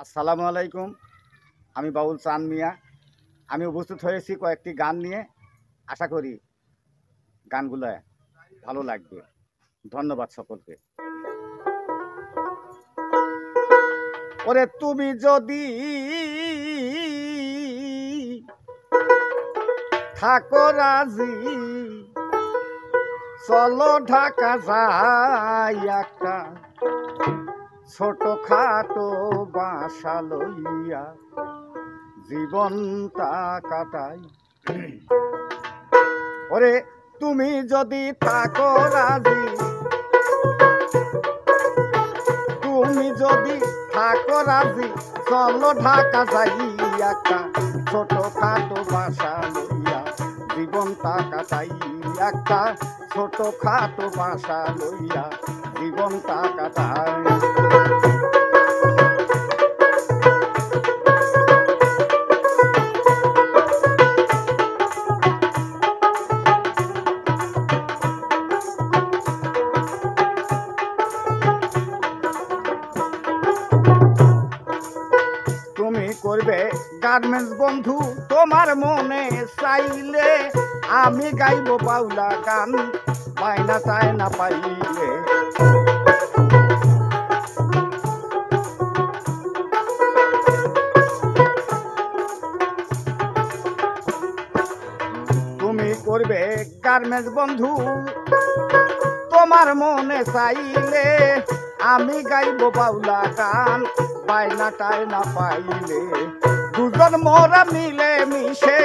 আসসালামু আলাইকুম। আমি বাউল চান মিয়া। আমি উপস্থিত হয়েছি কয়েকটি গান নিয়ে। আশা করি গানগুলো ভালো লাগবে। ধন্যবাদ সকলকে। ওরে তুমি যদি থাকো রাজি, চলো ঢাকা যাই একটা ছোটখাটো বাসা লইয়া জীবনটা কাটাই। ওরে তুমি যদি থাকো রাজি, তুমি যদি থাকো রাজি, চলো ঢাকা যাই একটা ছোটখাটো বাসা লইয়া জীবনটা কাটাই। একটা ছোটখাটো বাসা লইয়া জীবনটা কাটাই। তুমি করবে গার্মেন্টস বন্ধু তোমার মনে চাইলে, আমি গাইব বাউলা গান পাইনা চায় না পাইলে। তুমি করবে গার্মেন্টস বন্ধু তোমার মনে চাইলে, আমি গাইব বাউলা গান পাইনা টাই না পাইলে। দুজন মোরা মিলে মিশে,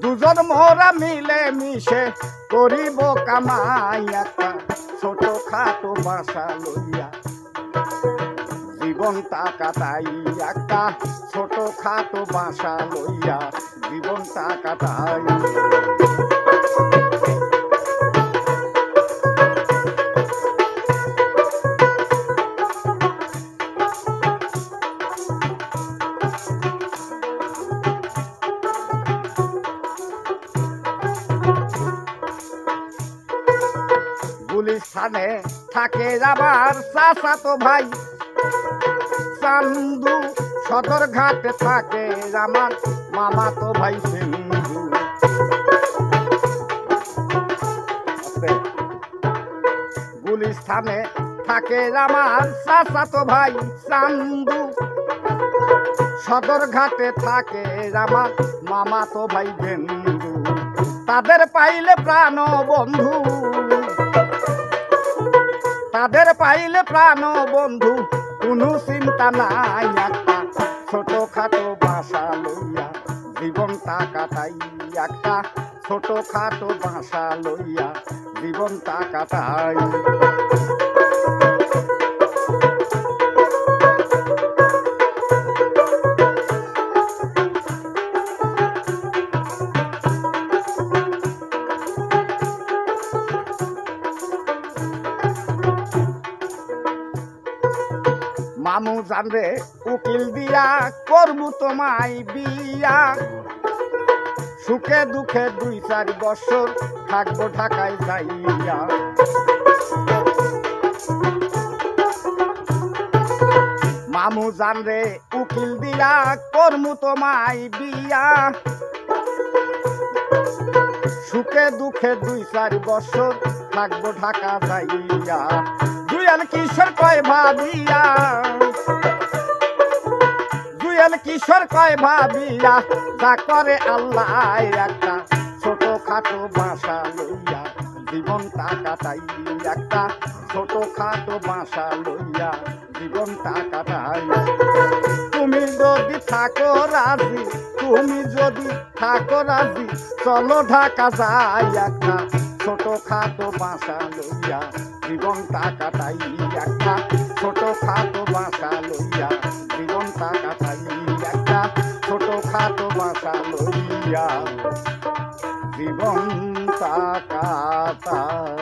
দুজন মোরা মিলে মিশে করিব কামাই একটা ছোটখাটো বাসা লইয়া জীবনটা কাটাই। একটা ছোটখাটো বাসা লইয়া জীবনটা কাটাই। গুলিস্তানে থাকে আমার চাচাতো ভাই চান্দু, সদরঘাটে থাকে আমার মামাতো ভাই সিন্ধু। গুলিস্তানে থাকে আমার চাচাতো ভাই চান্দু, সদরঘাটে থাকে আমার মামাতো ভাই বেন্দু। তাদের পাইলে প্রাণ বন্ধু, তাদের পাইলে প্রাণ বন্ধু, কোনো চিন্তা নাই। একটা ছোটখাটো বাসা লইয়া জীবনটা কাটাই। একটা ছোটখাটো বাসা লইয়া জীবনটা কাটাই। মামু জানরে উকিল দিয়া করবো তোমায় বিয়া, সুখে দুঃখে 2-4 বছর থাকবো ঢাকায় যাইয়া। মামু জানরে উকিল দিয়া করবো তোমায় বিয়া, সুখে দুঃখে 2-4 বছর থাকবো ঢাকা যাইয়া। দুয়াল কিশোর কয় ভাবিয়া, দুয়াল কিশোর কয় ভাবিয়া, যা করে আল্লাহ একটা ছোটখাটো বাসা লইয়া জীবনটা কাটাই। একটা ছোটখাটো বাসা লইয়া জীবনটা কাটাই। তুমি যদি থাকো রাজি, তুমি যদি থাকো রাজি, চলো ঢাকা যাই একটা ছোটখাটো বাসা লইয়া জীবনটা কাটাই। একটা ছোটখাটো বাসা লইয়া জীবনটা কাটাই। একটা ছোটখাটো বাসা লইয়া জীবনটা কাটাই।